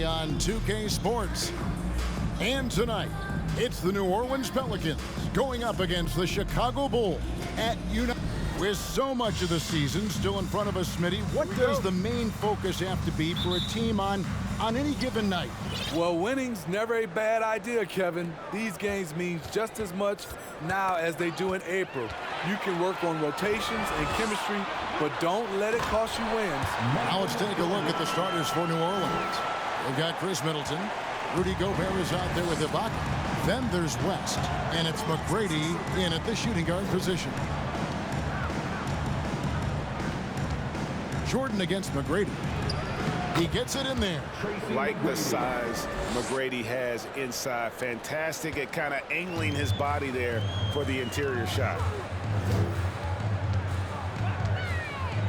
on 2K Sports. And tonight, it's the New Orleans Pelicans going up against the Chicago Bulls at United. With so much of the season still in front of us, Smitty, what does the main focus have to be for a team on any given night? Well, winning's never a bad idea, Kevin. These games mean just as much now as they do in April. You can work on rotations and chemistry, but don't let it cost you wins. Now let's take a look at the starters for New Orleans. They've got Chris Middleton. Rudy Gobert is out there with Ibaka. Then there's West, and it's McGrady in at the shooting guard position. Jordan against McGrady. He gets it in there. Like the size McGrady has inside. Fantastic at kind of angling his body there for the interior shot.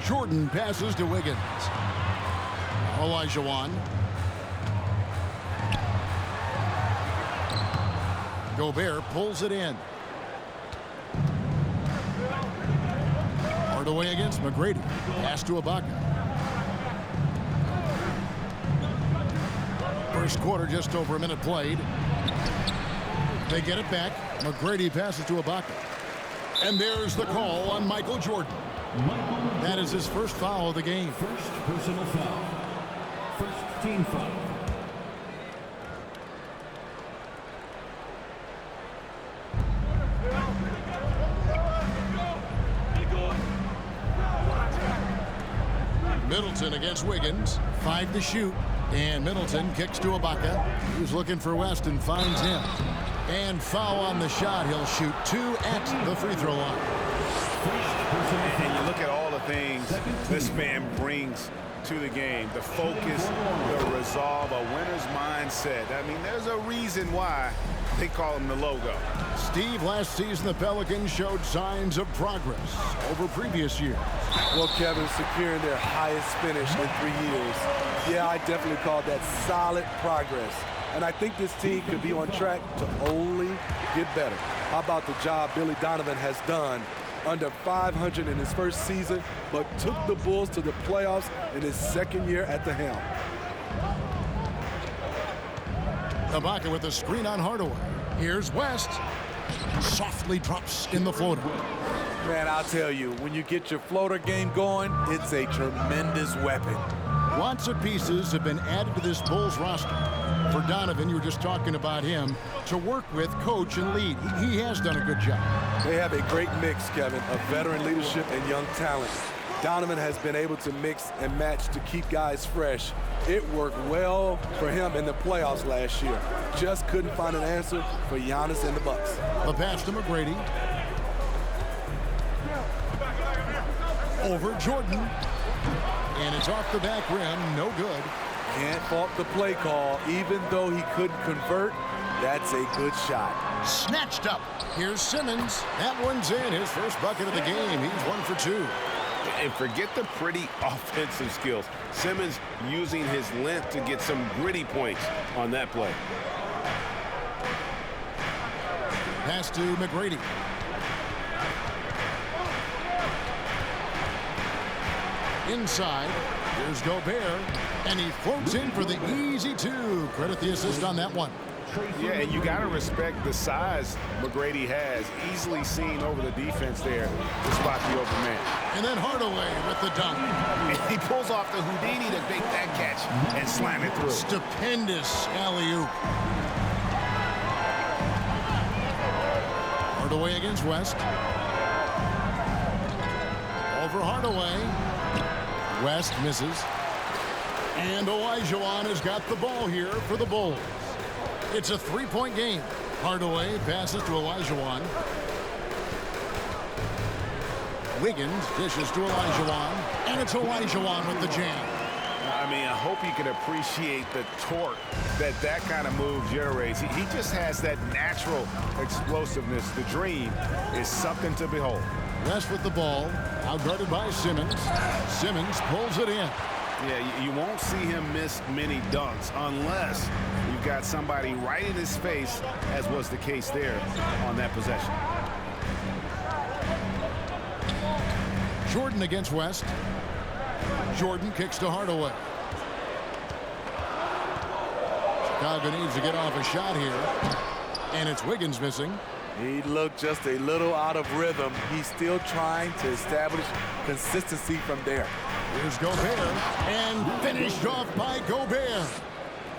Jordan passes to Wiggins. Olajuwon. Gobert pulls it in. Hardaway against McGrady. Pass to Ibaka. First quarter, just over a minute played. They get it back. McGrady passes to Ibaka. And there's the call on Michael Jordan. That is his first foul of the game. First personal foul. First team foul. Middleton against Wiggins. 5 to shoot. And Middleton kicks to Ibaka. He's looking for West and finds him. And foul on the shot. He'll shoot 2 at the free throw line. And you look at all the things this man brings to the game. The focus, the resolve, a winner's mindset. I mean, there's a reason why they call him the logo. Steve, last season the Pelicans showed signs of progress over previous years. Well, Kevin, securing their highest finish in 3 years. Yeah, I definitely call that solid progress. And I think this team could be on track to only get better. How about the job Billy Donovan has done? Under 500 in his first season, but took the Bulls to the playoffs in his second year at the helm. Ibaka with a screen on Hardaway. Here's West. Softly drops in the floater. Man, I'll tell you, when you get your floater game going, it's a tremendous weapon. Lots of pieces have been added to this Bulls roster. For Donovan, you were just talking about him, to work with, coach, and lead. He has done a good job. They have a great mix, Kevin, of veteran leadership and young talent. Donovan has been able to mix and match to keep guys fresh. It worked well for him in the playoffs last year. Just couldn't find an answer for Giannis and the Bucks. The pass to McGrady. Over Jordan. And it's off the back rim. No good. Can't fault the play call. Even though he couldn't convert, that's a good shot. Snatched up. Here's Simmons. That one's in. His first bucket of the game. He's 1 for 2. And forget the pretty offensive skills. Simmons using his length to get some gritty points on that play. Pass to McGrady. Inside, here's Gobert, and he floats in for the easy 2. Credit the assist on that one. Yeah, and you got to respect the size McGrady has. Easily seen over the defense there to spot the open man. And then Hardaway with the dunk. And he pulls off the Houdini to make that catch and slam it through. Stupendous alley-oop. Hardaway against West. Over Hardaway. West misses. And Olajuwon has got the ball here for the Bulls. It's a 3-point game. Hardaway passes to Olajuwon. Wiggins dishes to Olajuwon. And it's Olajuwon with the jam. I mean, I hope you can appreciate the torque that kind of move generates. He just has that natural explosiveness. The dream is something to behold. West with the ball, outguarded by Simmons. Simmons pulls it in. Yeah, you won't see him miss many dunks unless you've got somebody right in his face, as was the case there on that possession. Jordan against West. Jordan kicks to Hardaway. Chicago needs to get off a shot here. And it's Wiggins missing. He looked just a little out of rhythm. He's still trying to establish consistency from there. Here's Gobert, and finished off by Gobert.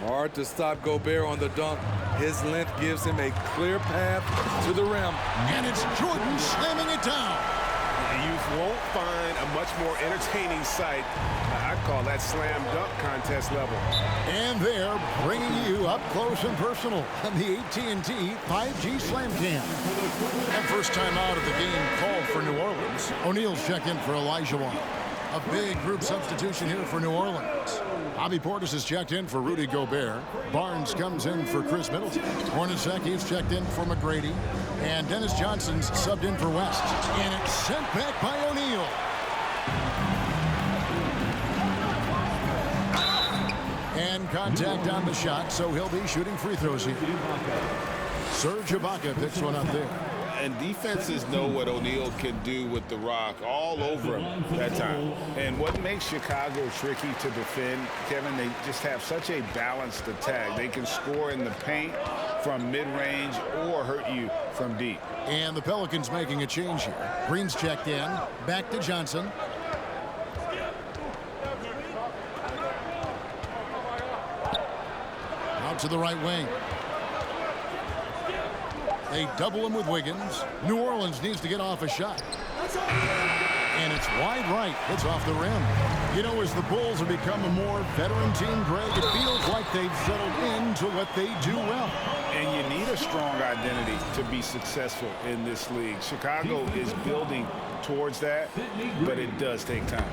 Hard to stop Gobert on the dunk. His length gives him a clear path to the rim. And it's Jordan slamming it down. You won't find a much more entertaining sight. I'd call that slam dunk contest level. And they're bringing you up close and personal on the AT&T 5G Slam Cam. And first time out of the game called for New Orleans. O'Neal's checked in for Elijah Wan. A big group substitution here for New Orleans. Bobby Portis is checked in for Rudy Gobert. Barnes comes in for Chris Middleton. Hornacek's checked in for McGrady. And Dennis Johnson's subbed in for West. And it's sent back by O'Neal. And contact on the shot, so he'll be shooting free throws here. Serge Ibaka picks one up there. And defenses know what O'Neal can do with the rock all over him that time. And what makes Chicago tricky to defend, Kevin, they just have such a balanced attack. They can score in the paint from mid-range or hurt you from deep. And the Pelicans making a change here. Green's checked in. Back to Johnson. Out to the right wing. They double him with Wiggins. New Orleans needs to get off a shot. And it's wide right. It's off the rim. You know, as the Bulls have become a more veteran team, Greg, it feels like they've settled into what they do well. And you need a strong identity to be successful in this league. Chicago is building towards that, but it does take time.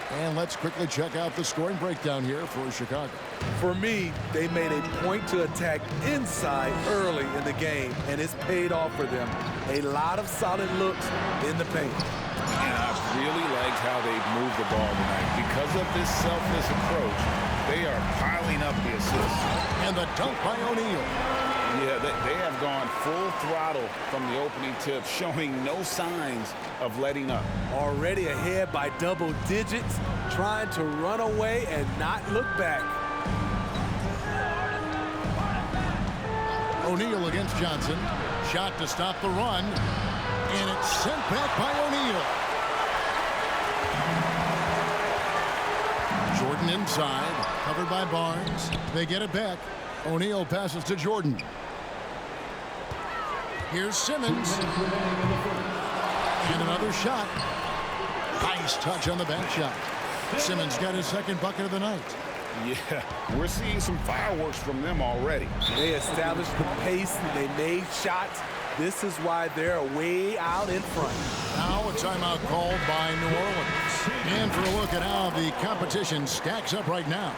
And let's quickly check out the scoring breakdown here for Chicago. For me, they made a point to attack inside early in the game, and it's paid off for them. A lot of solid looks in the paint. And I've really liked how they've moved the ball tonight. Because of this selfless approach, they are piling up the assists. And the dunk by O'Neal. Yeah, they have gone full throttle from the opening tip, showing no signs of letting up. Already ahead by double digits, trying to run away and not look back. O'Neal against Johnson. Shot to stop the run. And it's sent back by O'Neal. Jordan inside, covered by Barnes. They get it back. O'Neal passes to Jordan. Here's Simmons. And another shot. Nice touch on the back shot. Simmons got his second bucket of the night. Yeah, we're seeing some fireworks from them already. They established the pace, they made shots. This is why they're way out in front. Now a timeout called by New Orleans. And for a look at how the competition stacks up right now.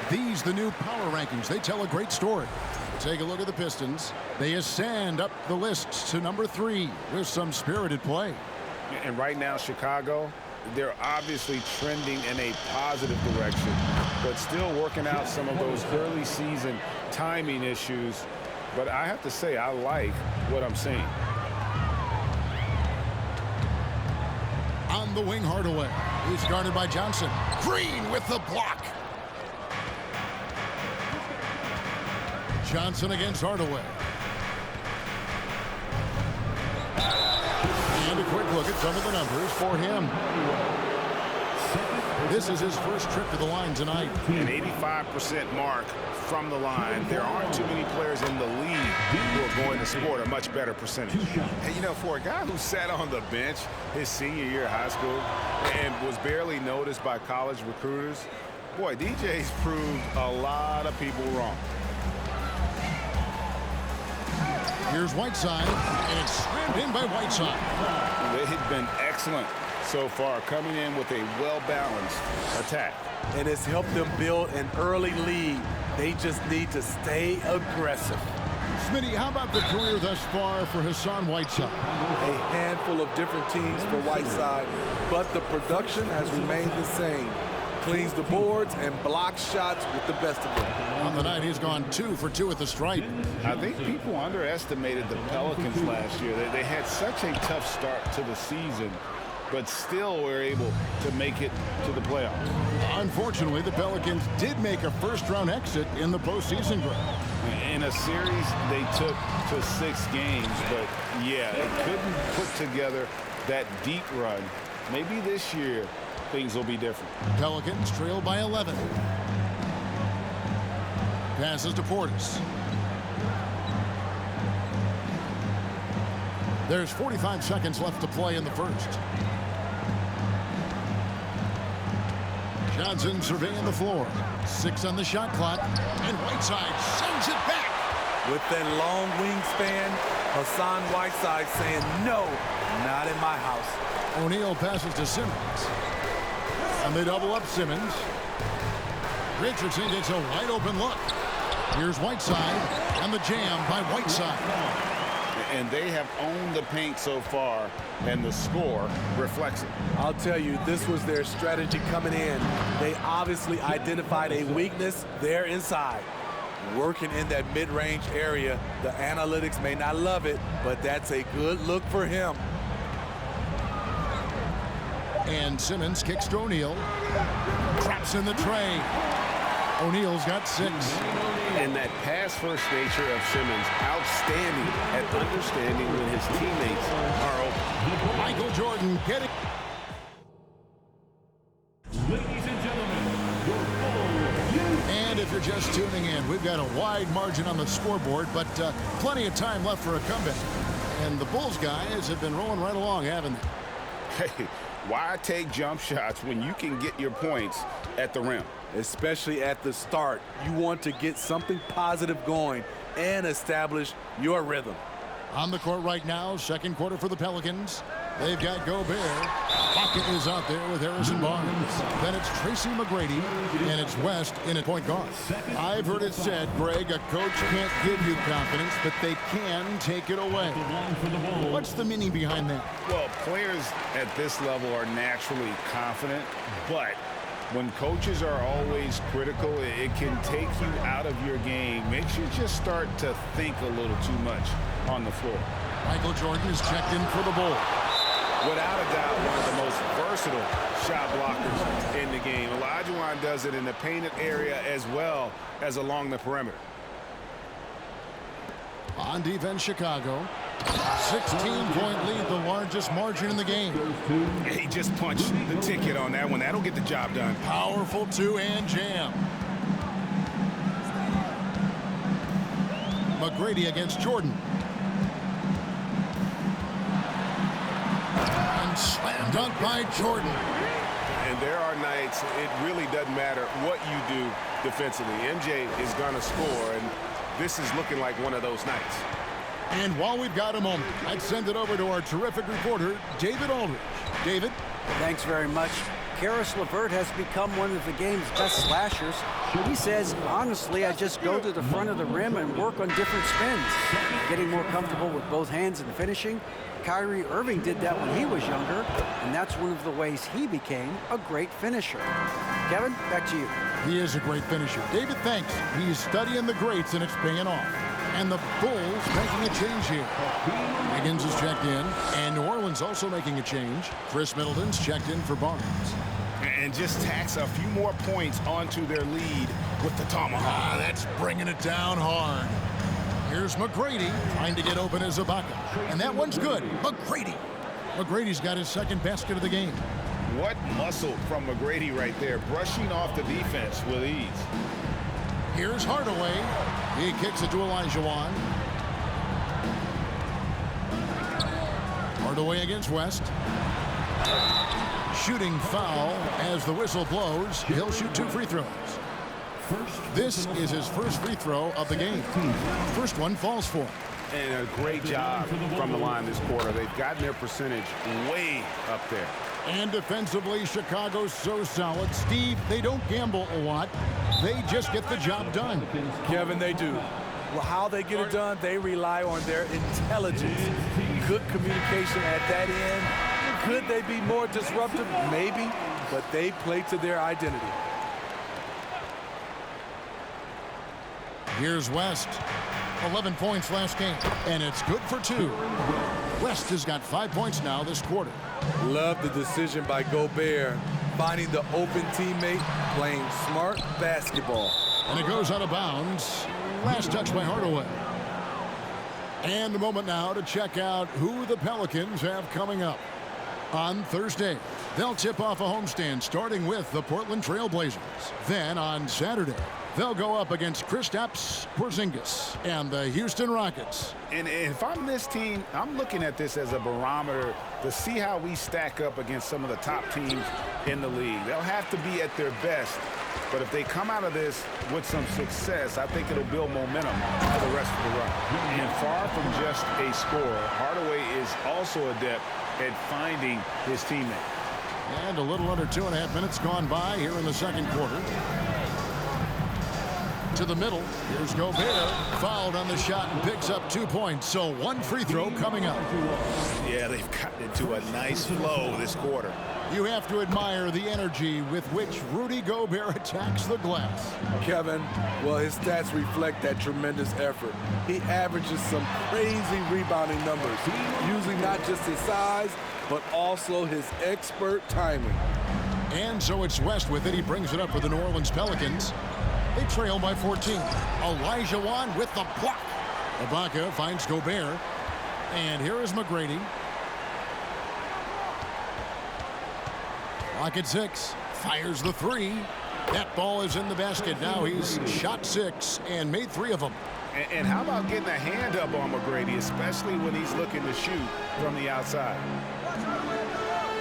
These, the new power rankings, they tell a great story. Take a look at the Pistons. They ascend up the list to number 3 with some spirited play. And right now, Chicago, they're obviously trending in a positive direction, but still working out some of those early season timing issues. But I have to say, I like what I'm seeing. On the wing, Hardaway. He's guarded by Johnson. Green with the block. Johnson against Hardaway. And a quick look at some of the numbers for him. This is his first trip to the line tonight. An 85% mark from the line. There aren't too many players in the league who are going to sport a much better percentage. And, you know, for a guy who sat on the bench his senior year of high school and was barely noticed by college recruiters, boy, DJ's proved a lot of people wrong. Here's Whiteside, and it's slammed in by Whiteside. They have been excellent so far, coming in with a well-balanced attack. And it's helped them build an early lead. They just need to stay aggressive. Smitty, how about the career thus far for Hassan Whiteside? A handful of different teams for Whiteside, but the production has remained the same. Cleans the boards and blocks shots with the best of them. On the night, he's gone 2 for 2 at the stripe. I think people underestimated the Pelicans last year. They had such a tough start to the season. but still were able to make it to the playoffs. Unfortunately, the Pelicans did make a first-round exit in the postseason, Greg. In a series they took to 6 games, but yeah, they couldn't put together that deep run. Maybe this year things will be different. Pelicans trail by 11. Passes to Portis. There's 45 seconds left to play in the first. Johnson surveying the floor. 6 on the shot clock. And Whiteside sends it back. With that long wingspan, Hassan Whiteside saying, no, not in my house. O'Neal passes to Simmons. And they double up Simmons. Richardson gets a wide open look. Here's Whiteside. And the jam by Whiteside. And they have owned the paint so far, and the score reflects it. I'll tell you, this was their strategy coming in. They obviously identified a weakness there inside. Working in that mid-range area, the analytics may not love it, but that's a good look for him. And Simmons kicks to O'Neal. Traps in the tray. O'Neal's got 6. And that pass-first nature of Simmons, outstanding at understanding when his teammates are open. Michael Jordan getting... Ladies and gentlemen, your Bulls. And if you're just tuning in, we've got a wide margin on the scoreboard, but plenty of time left for a comeback. And the Bulls guys have been rolling right along, haven't they? Hey, why take jump shots when you can get your points at the rim? Especially at the start. You want to get something positive going and establish your rhythm. On the court right now, second quarter for the Pelicans. They've got Gobert. Pocket is out there with Harrison Barnes. Then it's Tracy McGrady, and it's West in at point guard. I've heard it said, Greg, a coach can't give you confidence, but they can take it away. What's the meaning behind that? Well, players at this level are naturally confident, but when coaches are always critical, it can take you out of your game. Makes you just start to think a little too much on the floor. Michael Jordan is checked in for the Bulls. Without a doubt, one of the most versatile shot blockers in the game. Olajuwon does it in the painted area as well as along the perimeter. On defense, Chicago. 16-point lead, the largest margin in the game. He just punched the ticket on that one. That'll get the job done. Powerful two-hand jam. McGrady against Jordan. And slam dunk by Jordan. And there are nights it really doesn't matter what you do defensively. MJ is going to score, and this is looking like one of those nights. And while we've got a moment, I'd send it over to our terrific reporter, David Aldridge. David? Thanks very much. Karis LeVert has become one of the game's best slashers. He says, honestly, I just go to the front of the rim and work on different spins. Getting more comfortable with both hands and finishing. Kyrie Irving did that when he was younger, and that's one of the ways he became a great finisher. Kevin, back to you. He is a great finisher. David, thanks. He's studying the greats, and it's paying off. And the Bulls making a change here. Higgins is checked in, and New Orleans also making a change. Chris Middleton's checked in for Barnes. And just tacks a few more points onto their lead with the tomahawk. That's bringing it down hard. Here's McGrady trying to get open as Ibaka. And that one's good. McGrady. McGrady's got his second basket of the game. What muscle from McGrady right there, brushing off the defense with ease. Here's Hardaway. He kicks it to Olajuwon. Hardaway against West. Shooting foul as the whistle blows. He'll shoot 2 free throws. This is his first free throw of the game. First one falls for him. And a great job from the line this quarter. They've gotten their percentage way up there. And defensively, Chicago's so solid. Steve, they don't gamble a lot. They just get the job done. Kevin, they do. Well, how they get it done, they rely on their intelligence. Good communication at that end. Could they be more disruptive? Maybe, but they play to their identity. Here's West. 11 points last game, and it's good for 2. West has got 5 points now this quarter. Love the decision by Gobert, finding the open teammate, playing smart basketball. And it goes out of bounds. Last touch by Hardaway. And a moment now to check out who the Pelicans have coming up. On Thursday, they'll tip off a homestand starting with the Portland Trail Blazers. Then on Saturday, they'll go up against Kristaps Porzingis and the Houston Rockets. And if I'm this team, I'm looking at this as a barometer to see how we stack up against some of the top teams in the league. They'll have to be at their best. But if they come out of this with some success, I think it'll build momentum for the rest of the run. And far from just a scorer, Hardaway is also adept at finding his teammate. And a little under 2.5 minutes gone by here in the second quarter. To the middle. Here's Gobert. Fouled on the shot and picks up 2 points. So one free throw coming up. Yeah, they've gotten into a nice flow this quarter. You have to admire the energy with which Rudy Gobert attacks the glass. Kevin, well, his stats reflect that tremendous effort. He averages some crazy rebounding numbers, using not just his size, but also his expert timing. And so it's West with it. He brings it up for the New Orleans Pelicans. They trail by 14. Elijah Wan with the block. Ibaka finds Gobert. And here is McGrady. Clock at 6. Fires the 3. That ball is in the basket. Now he's shot 6 and made 3 of them. And how about getting a hand up on McGrady, especially when he's looking to shoot from the outside?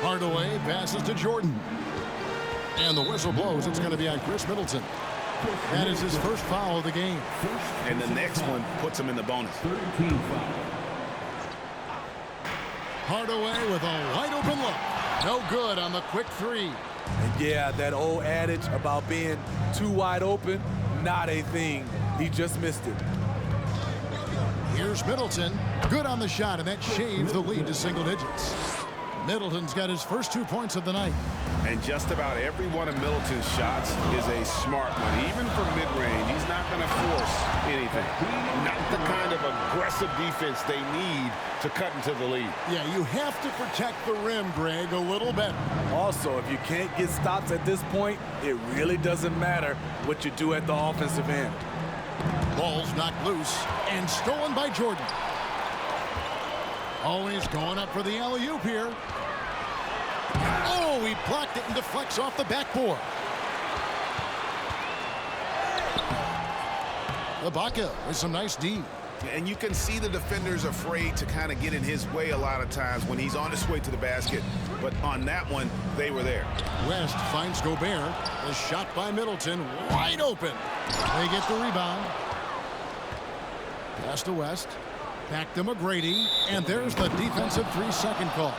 Hardaway passes to Jordan. And the whistle blows. It's going to be on Chris Middleton. That is his first foul of the game. And the next one puts him in the bonus. Hardaway with a wide open look. No good on the quick 3. And yeah, that old adage about being too wide open, not a thing. He just missed it. Here's Middleton. Good on the shot, and that shaves the lead to single digits. Middleton's got his first 2 points of the night. And just about every one of Middleton's shots is a smart one. Even from mid-range, he's not going to force anything. Not the kind of aggressive defense they need to cut into the lead. Yeah, you have to protect the rim, Greg, a little better. Also, if you can't get stops at this point, it really doesn't matter what you do at the offensive end. Ball's knocked loose and stolen by Jordan. Always going up for the alley-oop here. Oh, he blocked it and deflects off the backboard. Ibaka with some nice D. And you can see the defenders afraid to kind of get in his way a lot of times when he's on his way to the basket. But on that one, they were there. West finds Gobert. The shot by Middleton, wide open. They get the rebound. Pass to West. Back to McGrady. And there's the defensive 3-second call.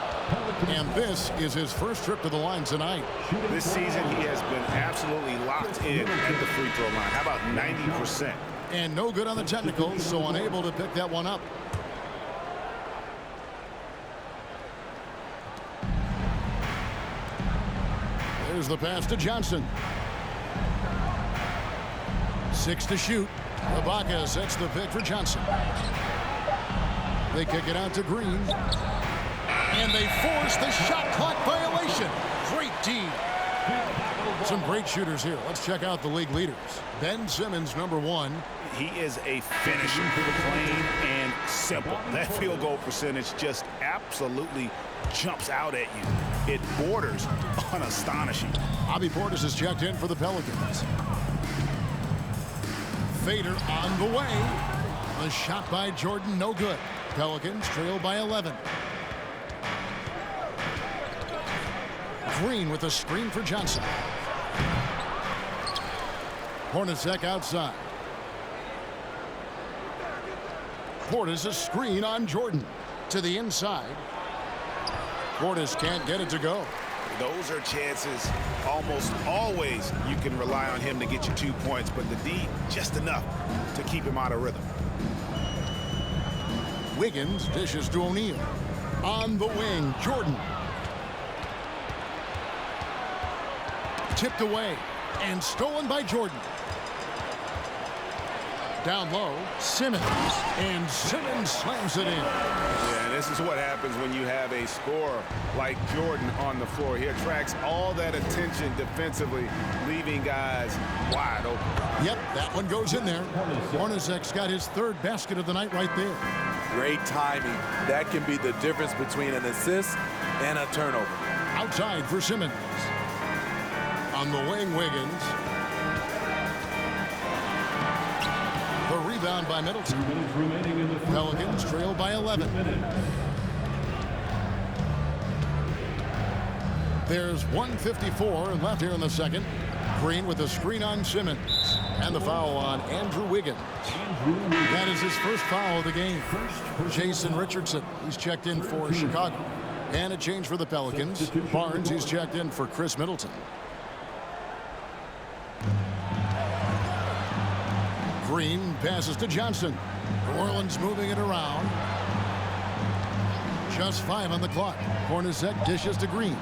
And this is his first trip to the line tonight. This season, he has been absolutely locked in at the free throw line. How about 90%? And no good on the technical, so unable to pick that one up. There's the pass to Johnson. 6 to shoot. Ibaka sets the pick for Johnson. They kick it out to Green. And they force the shot clock violation. Great D. Some great shooters here. Let's check out the league leaders. Ben Simmons, number 1. He is a finisher, plain and simple. That field goal percentage just absolutely jumps out at you. It borders on astonishing. Bobby Portis is checked in for the Pelicans. Fader on the way. The shot by Jordan, no good. Pelicans trail by 11. Green with a screen for Johnson. Hornacek outside. Portis a screen on Jordan. To the inside. Portis can't get it to go. Those are chances almost always you can rely on him to get you 2 points, but the D just enough to keep him out of rhythm. Wiggins dishes to O'Neal. On the wing, Jordan. Tipped away and stolen by Jordan. Down low, Simmons. And Simmons slams it in. Yeah, this is what happens when you have a scorer like Jordan on the floor. He attracts all that attention defensively, leaving guys wide open. Yep, that one goes in there. Hornacek's got his third basket of the night right there. Great timing. That can be the difference between an assist and a turnover. Outside for Simmons. On the wing, Wiggins. The rebound by Middleton. Pelicans trail by 11. There's 1:54 left here in the second. Green with a screen on Simmons. And the foul on Andrew Wiggins. That is his first foul of the game. Jason Richardson, he's checked in for Chicago. And a change for the Pelicans. Barnes, he's checked in for Chris Middleton. Green passes to Johnson. New Orleans moving it around. Just 5 on the clock. Hornacek dishes to Green.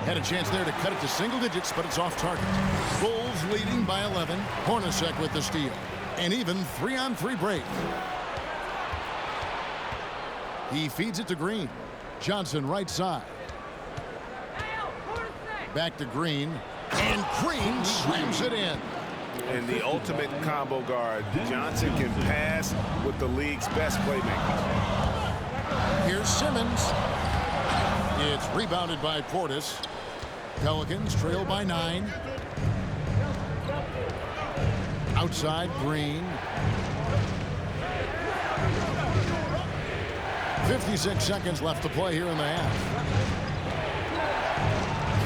Had a chance there to cut it to single digits, but it's off target. Bulls leading by 11. Hornacek with the steal. An even 3-on-3 break. He feeds it to Green. Johnson right side. Back to Green. And Green slams it in. And the ultimate combo guard. Johnson can pass with the league's best playmakers. Here's Simmons. It's rebounded by Portis. Pelicans trail by 9. Outside, Green. 56 seconds left to play here in the half.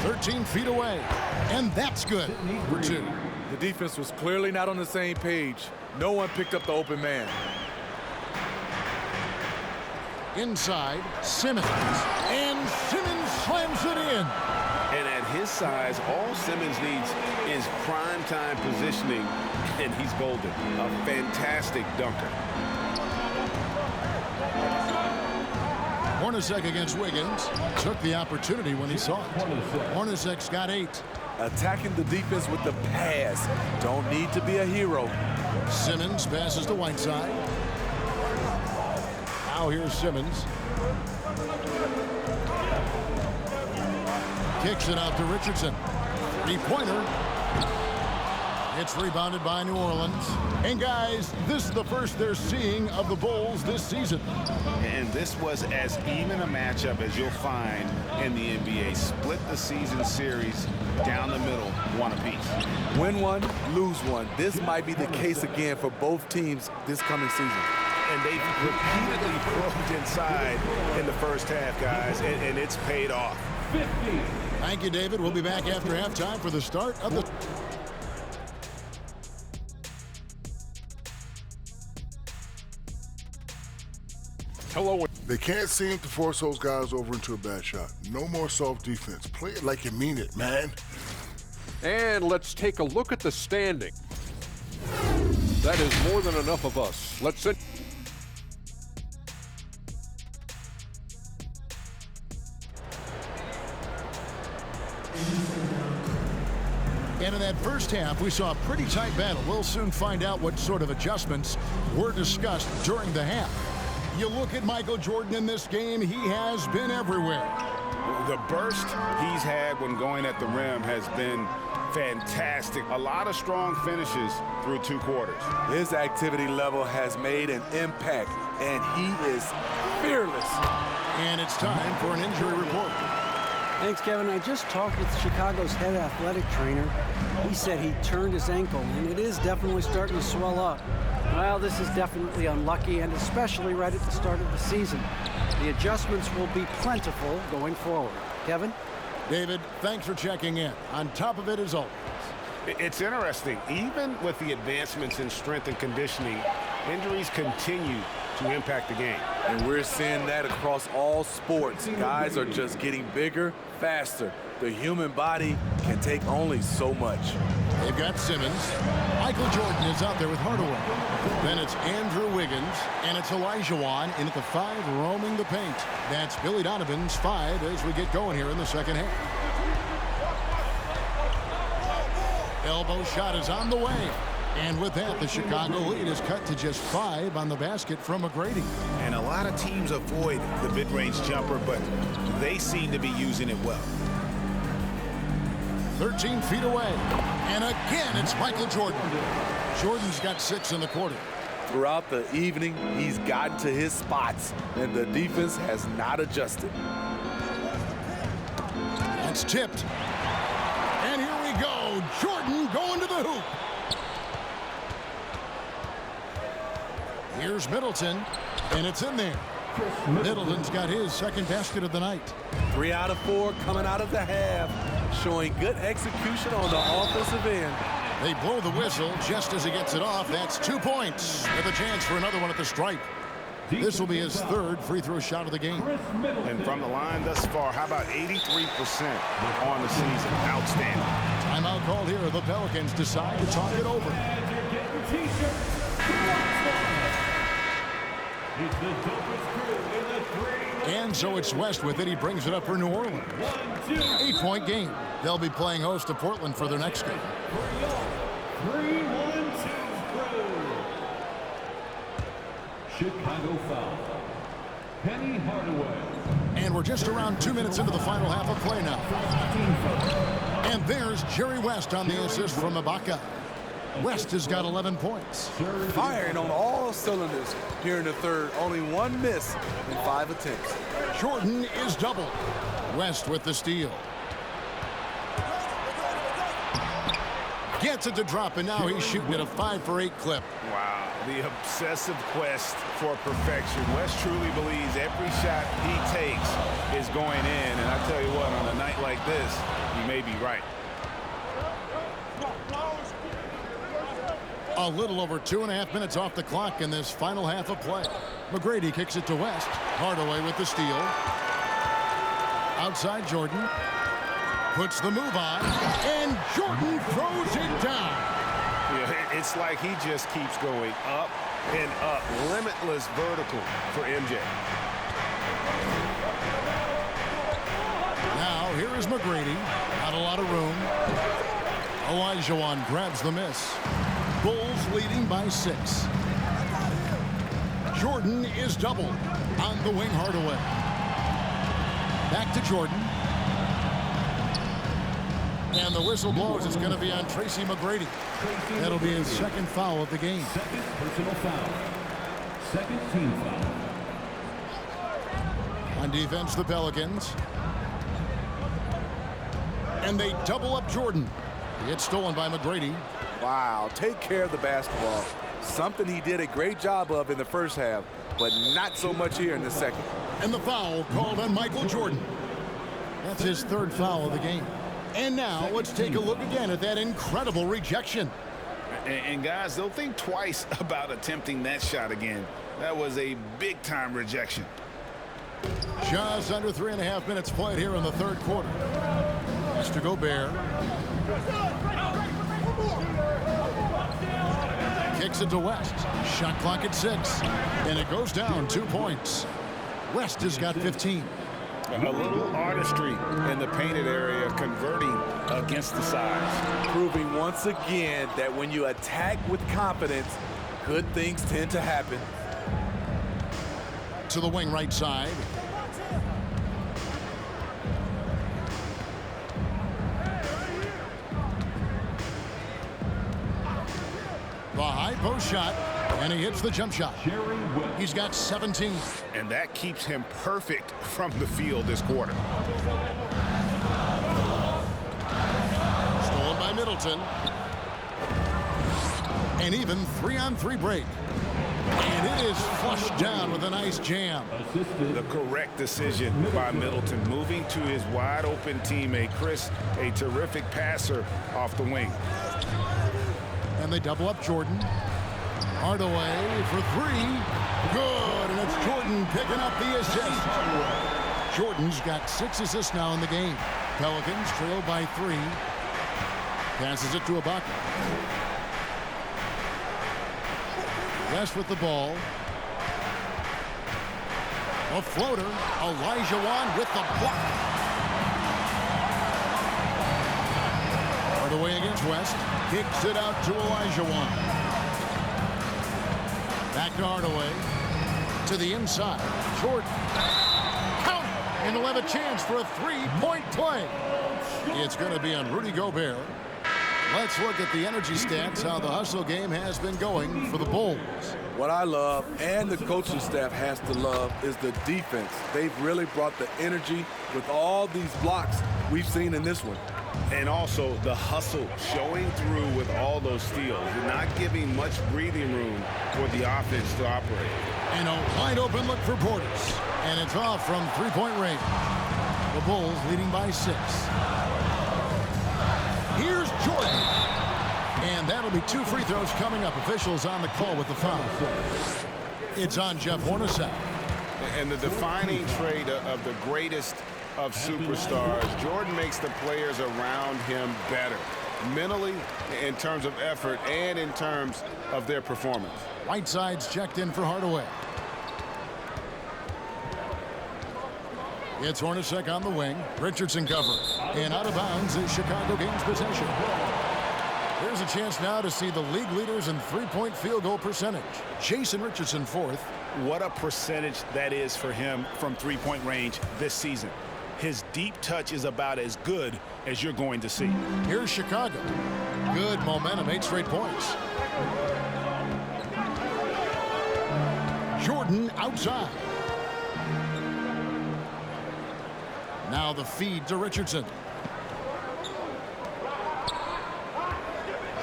13 feet away. And that's good for 2. The defense was clearly not on the same page. No one picked up the open man. Inside, Simmons. And Simmons slams it in. And at his size, all Simmons needs is prime-time positioning, and he's golden. A fantastic dunker. Hornacek against Wiggins. Took the opportunity when he saw it. Hornacek's got 8. Attacking the defense with the pass. Don't need to be a hero. Simmons passes to Whiteside. Now here's Simmons. Kicks it out to Richardson. 3-pointer. It's rebounded by New Orleans. And guys, this is the first they're seeing of the Bulls this season. And this was as even a matchup as you'll find in the NBA. Split the season series down the middle, one apiece. Win one, lose one. This might be the case again for both teams this coming season. And they've repeatedly probed inside in the first half, guys, and it's paid off. Thank you, David. We'll be back after halftime for the start of the... Hello. They can't seem to force those guys over into a bad shot. No more soft defense. Play it like you mean it, man. And let's take a look at the standing. That is more than enough of us. Let's sit. And in that first half, we saw a pretty tight battle. We'll soon find out what sort of adjustments were discussed during the half. You look at Michael Jordan in this game, he has been everywhere. The burst he's had when going at the rim has been fantastic. A lot of strong finishes through 2 quarters. His activity level has made an impact, and he is fearless. And it's time for an injury report. Thanks, Kevin. I just talked with Chicago's head athletic trainer. He said he turned his ankle, and it is definitely starting to swell up. Well, this is definitely unlucky, and especially right at the start of the season. The adjustments will be plentiful going forward. Kevin? David, thanks for checking in. On top of it as always. It's interesting. Even with the advancements in strength and conditioning, injuries continue to impact the game. And we're seeing that across all sports. Guys are just getting bigger, faster. The human body can take only so much. They've got Simmons. Michael Jordan is out there with Hardaway. Then it's Andrew Wiggins, and it's Elijah Wan in at the 5 roaming the paint. That's Billy Donovan's 5 as we get going here in the second half. Elbow shot is on the way. And with that, the Chicago lead is cut to just 5 on the basket from McGrady. And a lot of teams avoid the mid-range jumper, but they seem to be using it well. 13 feet away. And again, it's Michael Jordan. Jordan's got 6 in the quarter. Throughout the evening, he's gotten to his spots, and the defense has not adjusted. It's tipped. And here we go. Jordan going to the hoop. Here's Middleton, and it's in there. Middleton's got his second basket of the night. 3 out of 4 coming out of the half, showing good execution on the offensive end. They blow the whistle just as he gets it off. That's 2 points with a chance for another one at the stripe. This will be his third free throw shot of the game. And from the line thus far, how about 83% on the season? Outstanding. Timeout called here. The Pelicans decide to talk it over. And so it's West with it. He brings it up for New Orleans. 8-point game. They'll be playing host to Portland for their next game. 3-1-2 Chicago foul. Penny Hardaway. And we're just around 2 minutes into the final half of play now. And there's Jerry West on the assist from Ibaka. West has got 11 points. Firing on all cylinders here in the third. Only 1 miss in 5 attempts. Jordan is doubled. West with the steal. Gets it to drop, and now he's shooting at a 5 for 8 clip. Wow, the obsessive quest for perfection. West truly believes every shot he takes is going in. And I tell you what, on a night like this, you may be right. A little over 2.5 minutes off the clock in this final half of play. McGrady kicks it to West. Hardaway with the steal. Outside Jordan. Puts the move on. And Jordan throws it down. Yeah, it's like he just keeps going up and up. Limitless vertical for MJ. Now here is McGrady. Not a lot of room. Olajuwon grabs the miss. Bulls leading by 6. Jordan is doubled on the wing. Hardaway. Back to Jordan. And the whistle blows. It's going to be on Tracy McGrady. That'll be his second foul of the game. Second personal foul. Second team foul. On defense, the Pelicans. And they double up Jordan. It's stolen by McGrady. Wow, take care of the basketball. Something he did a great job of in the first half, but not so much here in the second. And the foul called on Michael Jordan. That's his third foul of the game. And now let's take a look again at that incredible rejection. And guys, they'll think twice about attempting that shot again. That was a big-time rejection. Just under 3.5 minutes played here in the third quarter. Mr. Gobert. Kicks it to West. Shot clock at 6. And it goes down 2 points. West has got 15. A little artistry in the painted area, converting against the size. Proving once again that when you attack with confidence, good things tend to happen. To the wing right side. The high post shot, and he hits the jump shot. He's got 17. And that keeps him perfect from the field this quarter. Stolen by Middleton. An even 3-on-3 break. And it is flushed down with a nice jam. The correct decision by Middleton, moving to his wide-open teammate, Chris, a terrific passer off the wing. And they double up Jordan. Hardaway for 3. Good, and it's Jordan picking up the assist. Jordan's got 6 assists now in the game. Pelicans trail by 3. Passes it to Ibaka. West with the ball. A floater. Olajuwon with the block. Other way against West. Kicks it out to Elijah. Back to Hardaway. To the inside. Jordan. Count. And he'll have a chance for a three-point play. It's going to be on Rudy Gobert. Let's look at the energy stats, how the hustle game has been going for the Bulls. What I love, and the coaching staff has to love, is the defense. They've really brought the energy with all these blocks we've seen in this one. And also the hustle showing through with all those steals. You're not giving much breathing room for the offense to operate. And a wide open look for Portis. And it's off from three-point range. The Bulls leading by 6. Here's Jordan. And that'll be 2 free throws coming up. Officials on the call with the foul. It's on Jeff Hornacek. And the defining trait of the greatest of superstars, Jordan makes the players around him better. Mentally, in terms of effort, and in terms of their performance. Whiteside's checked in for Hardaway. It's Hornacek on the wing. Richardson cover. And out of bounds is Chicago gains possession. Here's a chance now to see the league leaders in three-point field goal percentage. Jason Richardson fourth. What a percentage that is for him from three-point range this season. His deep touch is about as good as you're going to see. Here's Chicago. Good momentum, 8 straight points. Jordan outside. Now the feed to Richardson.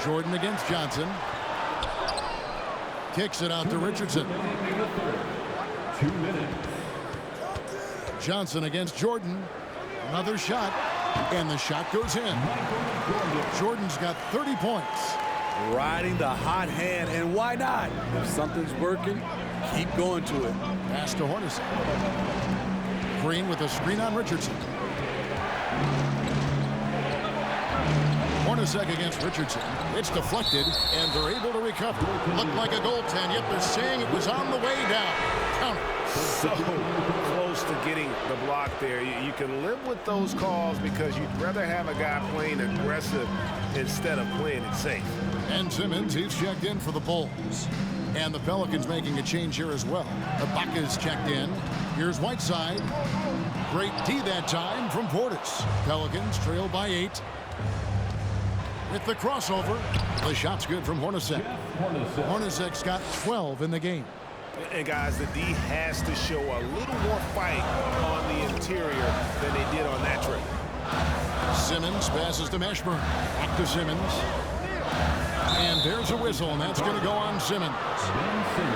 Jordan against Johnson. Kicks it out to Richardson. 2 minutes. Johnson against Jordan. Another shot. And the shot goes in. Jordan's got 30 points. Riding the hot hand, and why not? If something's working, keep going to it. Pass to Hornacek. Green with a screen on Richardson. Hornacek against Richardson. It's deflected, and they're able to recover. Looked like a goaltend, yet they're saying it was on the way down. Count it. So close to getting the block there. You can live with those calls because you'd rather have a guy playing aggressive instead of playing it safe. And Simmons, he's checked in for the Bulls. And the Pelicans making a change here as well. Ibaka's checked in. Here's Whiteside. Great D that time from Portis. Pelicans trail by 8. With the crossover, the shot's good from Hornacek. Hornacek's got 12 in the game. And guys, the D has to show a little more fight on the interior than they did on that trip. Simmons passes to Mashburn. Back to Simmons. And there's a whistle, and that's going to go on Simmons.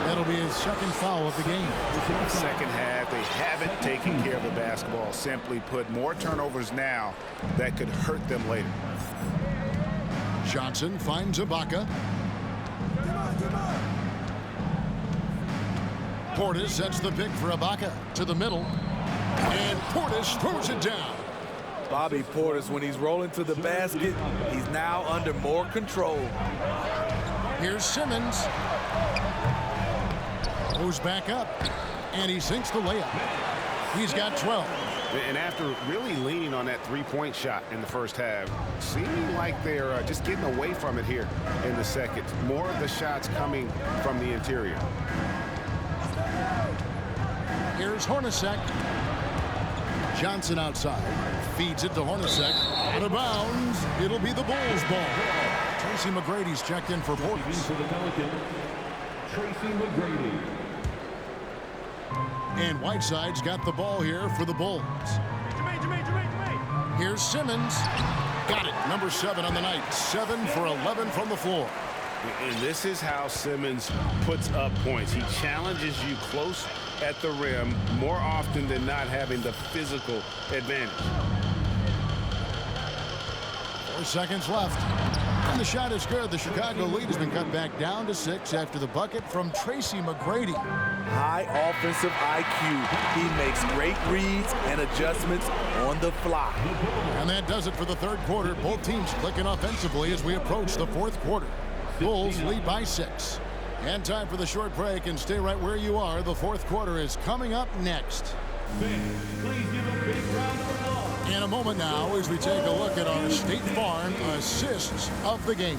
That'll be his second foul of the game. Second half, they haven't taken care of the basketball. Simply put, more turnovers now that could hurt them later. Johnson finds Ibaka. Portis sets the pick for Ibaka to the middle. And Portis throws it down. Bobby Portis, when he's rolling to the basket, he's now under more control. Here's Simmons. Goes back up. And he sinks the layup. He's got 12. And after really leaning on that three-point shot in the first half, seeming like they're just getting away from it here in the second. More of the shots coming from the interior. Here's Hornacek. Johnson outside. Feeds it to Hornacek. Out of bounds. It'll be the Bulls' ball. Tracy McGrady's checked in for Portis. For the Pelicans, Tracy McGrady. And Whiteside's got the ball here for the Bulls. Here's Simmons. Got it. Number 7 on the night. 7 for 11 from the floor. And this is how Simmons puts up points. He challenges you close at the rim more often than not, having the physical advantage. 4 seconds left. And the shot is good. The Chicago lead has been cut back down to 6 after the bucket from Tracy McGrady. High offensive IQ. He makes great reads and adjustments on the fly. And that does it for the third quarter. Both teams clicking offensively as we approach the fourth quarter. Bulls lead by 6. And time for the short break, and stay right where you are. The fourth quarter is coming up next. Please give a big round of applause. In a moment now, as we take a look at our State Farm assists of the game.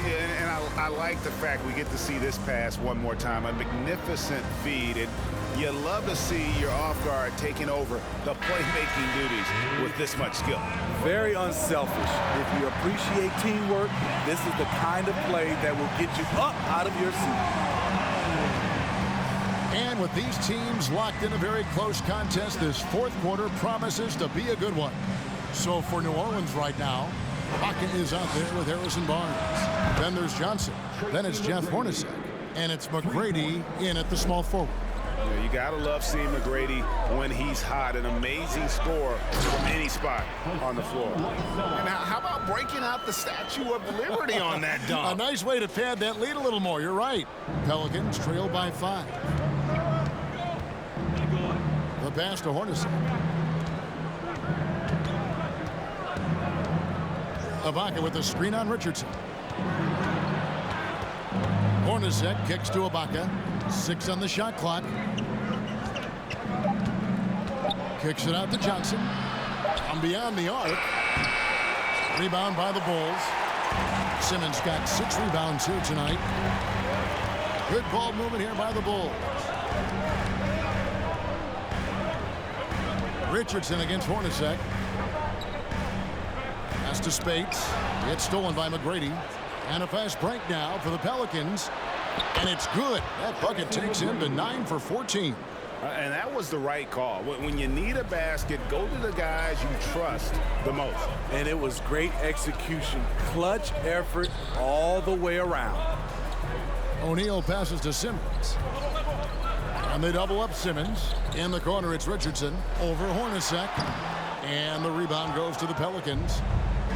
Yeah, and I like the fact we get to see this pass one more time. A magnificent feed, and you love to see your off guard taking over the playmaking duties with this much skill. Very unselfish. If you appreciate teamwork, this is the kind of play that will get you up out of your seat. And with these teams locked in a very close contest, this fourth quarter promises to be a good one. So for New Orleans right now, Baca is out there with Harrison Barnes. Then there's Johnson. Then it's Jeff Hornacek. And it's McGrady in at the small forward. You gotta love seeing McGrady when he's hot. An amazing score from any spot on the floor. And how about breaking out the Statue of Liberty on that dunk? A nice way to pad that lead a little more. You're right. Pelicans trail by 5. The pass to Hornacek. Ibaka with the screen on Richardson. Hornacek kicks to Ibaka. 6 on the shot clock. Kicks it out to Johnson. From beyond the arc. Rebound by the Bulls. Simmons got 6 rebounds here tonight. Good ball movement here by the Bulls. Richardson against Hornacek. Pass to Spates. It's stolen by McGrady. And a fast break now for the Pelicans. And it's good. That bucket takes him to 9 for 14. And that was the right call. When you need a basket, go to the guys you trust the most. And it was great execution. Clutch effort all the way around. O'Neal passes to Simmons. And they double up Simmons. In the corner, it's Richardson over Hornacek. And the rebound goes to the Pelicans.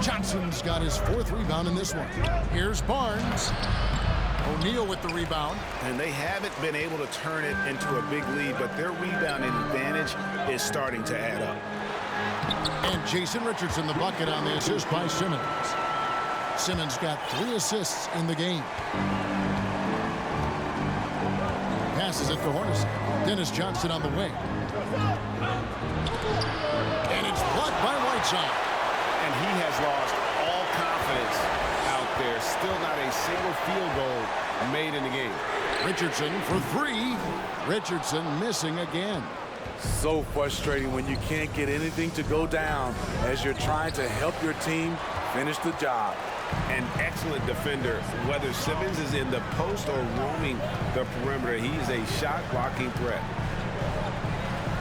Johnson's got his 4th rebound in this one. Here's Barnes. O'Neal with the rebound. And they haven't been able to turn it into a big lead, but their rebounding advantage is starting to add up. And Jason Richardson, the bucket on the assist by Simmons. Simmons got 3 assists in the game. Passes it to Hornacek. Dennis Johnson on the wing. And it's blocked by Whiteside. And he has lost all confidence out there. Still not a single field goal made in the game. Richardson for 3. Richardson missing again. So frustrating when you can't get anything to go down as you're trying to help your team finish the job. An excellent defender, whether Simmons is in the post or roaming the perimeter. He's a shot-blocking threat.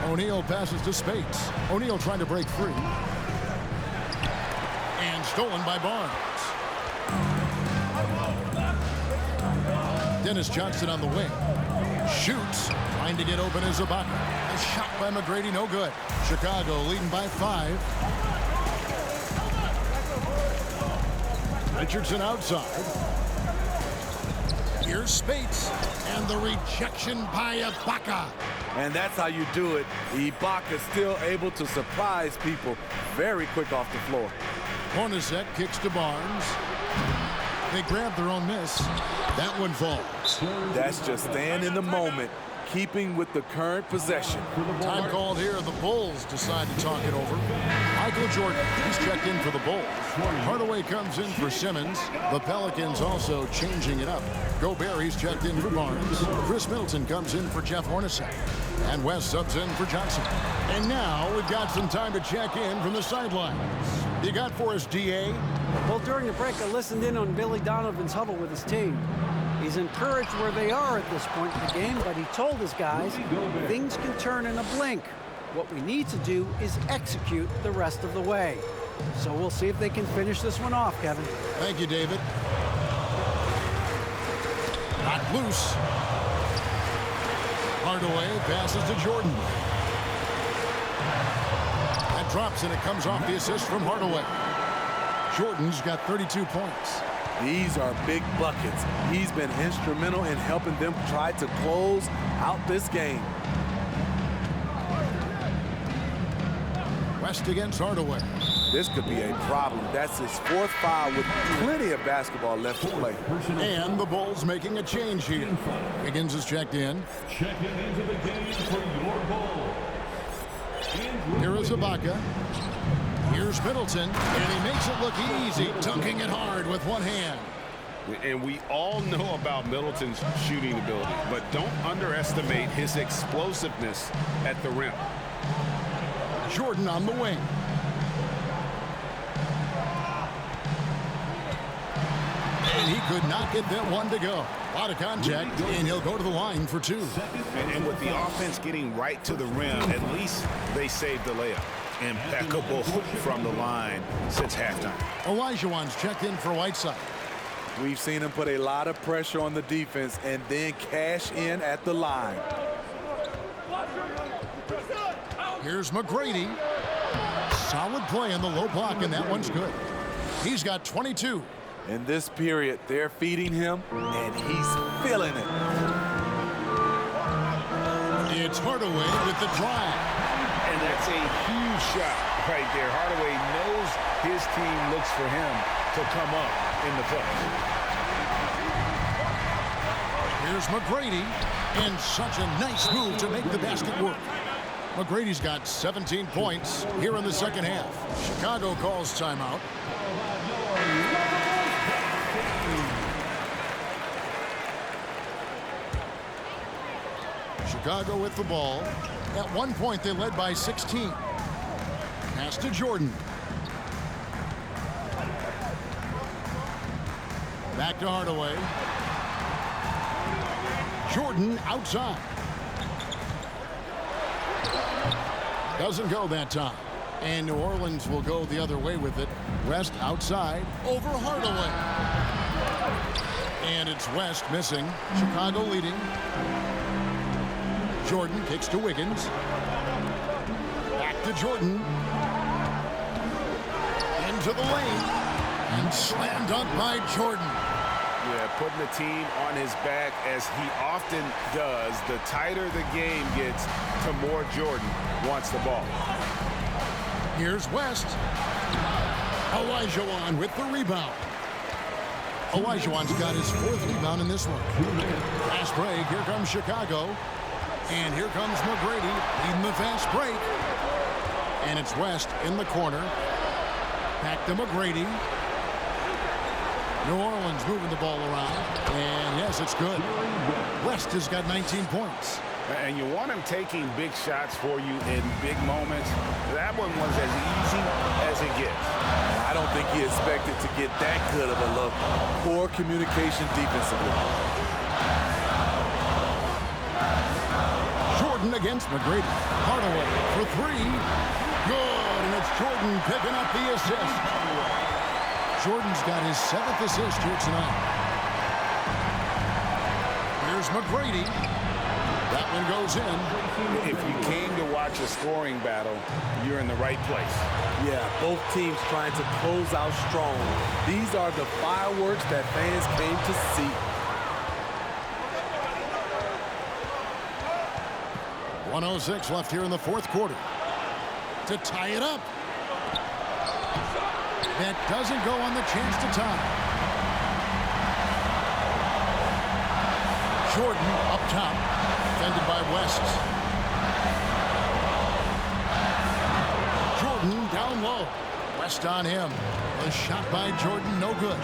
O'Neal passes to Spates. O'Neal trying to break free. And stolen by Barnes. Dennis Johnson on the wing. Shoots. Trying to get open as Ibaka. A shot by McGrady, no good. Chicago leading by 5. Richardson outside. Here's Spates. And the rejection by Ibaka. And that's how you do it. Ibaka still able to surprise people very quick off the floor. Hornacek kicks to Barnes. They grab their own miss. That one falls. That's just staying in the moment, keeping with the current possession. Time called here. The Bulls decide to talk it over. Michael Jordan, he's checked in for the Bulls. Hardaway comes in for Simmons. The Pelicans also changing it up. Gobert, he's checked in for Barnes. Chris Middleton comes in for Jeff Hornacek. And West subs in for Johnson. And now we've got some time to check in from the sidelines. You got for us, D.A.? Well, during the break, I listened in on Billy Donovan's huddle with his team. He's encouraged where they are at this point in the game, but he told his guys things can turn in a blink. What we need to do is execute the rest of the way. So we'll see if they can finish this one off, Kevin. Thank you, David. Not loose. Hardaway passes to Jordan. That drops, and it comes off the assist from Hardaway. Jordan's got 32 points. These are big buckets. He's been instrumental in helping them try to close out this game. West against Hardaway. This could be a problem. That's his 4th foul with plenty of basketball left to play. And the Bulls making a change here. Higgins is checked in. Checking into the game for your Bulls, Here is Ibaka. Here's Middleton, and he makes it look easy, dunking it hard with one hand. And we all know about Middleton's shooting ability, but don't underestimate his explosiveness at the rim. Jordan on the wing. And he could not get that one to go. A lot of contact, and he'll go to the line for two. And with the offense getting right to the rim, at least they saved the layup. Impeccable from the line since halftime. Olajuwon's checked in for Whiteside. We've seen him put a lot of pressure on the defense and then cash in at the line. Here's McGrady. Solid play in the low block, and that one's good. He's got 22. In this period, they're feeding him, and he's feeling it. It's Hardaway with the drive. And that's a huge shot right there. Hardaway knows his team looks for him to come up in the post. Here's McGrady, and such a nice move to make the basket work. McGrady's got 17 points here in the second half. Chicago calls timeout. Chicago with the ball. At one point, they led by 16. Pass to Jordan. Back to Hardaway. Jordan outside. Doesn't go that time. And New Orleans will go the other way with it. West outside over Hardaway. And it's West missing. Chicago leading. Jordan kicks to Wiggins. Back to Jordan. Into the lane. And slam dunk by Jordan. Yeah, putting the team on his back as he often does. The tighter the game gets, the more Jordan wants the ball. Here's West. Olajuwon with the rebound. Olajuwon's got his fourth rebound in this one. Fast break. Here comes Chicago. And here comes McGrady leading the fast break. And it's West in the corner. Back to McGrady. New Orleans moving the ball around. And yes, it's good. West has got 19 points. And you want him taking big shots for you in big moments. That one was as easy as it gets. I don't think he expected to get that good of a look. Poor communication defensively. Jordan against McGrady. Hardaway for three. Good, and it's Jordan picking up the assist. Jordan's got his 7th assist here tonight. Here's McGrady. That one goes in. If you came to watch a scoring battle, you're in the right place. Yeah, both teams trying to close out strong. These are the fireworks that fans came to see. .106 left here in the fourth quarter. To tie it up. That doesn't go on the chance to tie. Jordan up top. Defended by West. Jordan down low. West on him. A shot by Jordan, no good.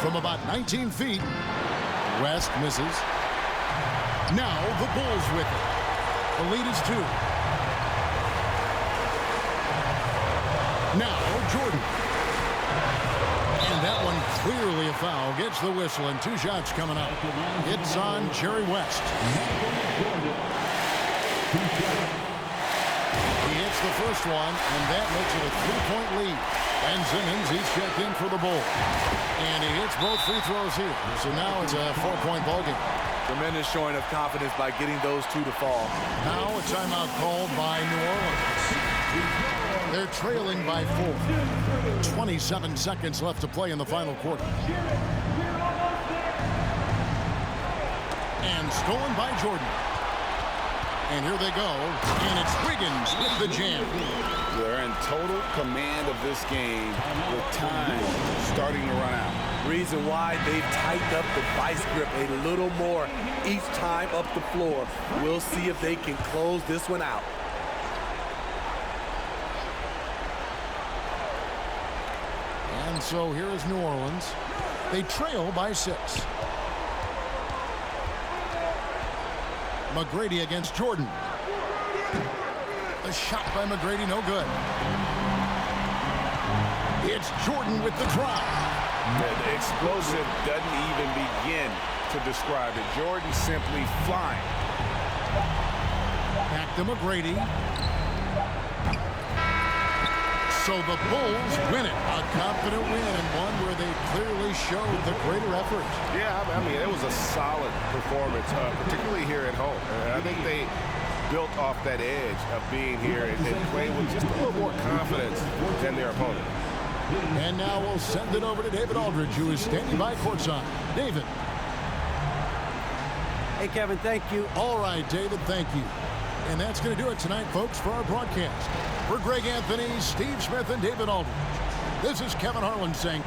From about 19 feet, West misses. Now the Bulls with it. The lead is 2. Now Jordan. And that one clearly a foul. Gets the whistle and 2 shots coming up. It's on Jerry West. He hits the first one, and that makes it a 3-point lead. Ben Simmons, he's checked in for the Bulls. And he hits both free throws here. So now it's a 4-point ballgame. Tremendous showing of confidence by getting those 2 to fall. Now a timeout called by New Orleans. They're trailing by 4. 27 seconds left to play in the final quarter. And stolen by Jordan. And here they go. And it's Wiggins with the jam. They're in total command of this game with time starting to run out. Reason why they've tightened up the vice grip a little more each time up the floor. We'll see if they can close this one out. And so here is New Orleans. They trail by 6. McGrady against Jordan. The shot by McGrady, no good. It's Jordan with the drive. The explosive doesn't even begin to describe it. Jordan simply flying. Back to McGrady. So the Bulls win it. A confident win and one where they clearly showed the greater effort. Yeah, I mean, it was a solid performance, particularly here at home. I think they built off that edge of being here and played with just a little more confidence than their opponent. And now we'll send it over to David Aldridge, who is standing by courtside. David. Hey, Kevin, thank you. All right, David, thank you. And that's going to do it tonight, folks, for our broadcast. For Greg Anthony, Steve Smith, and David Aldridge, this is Kevin Harlan saying...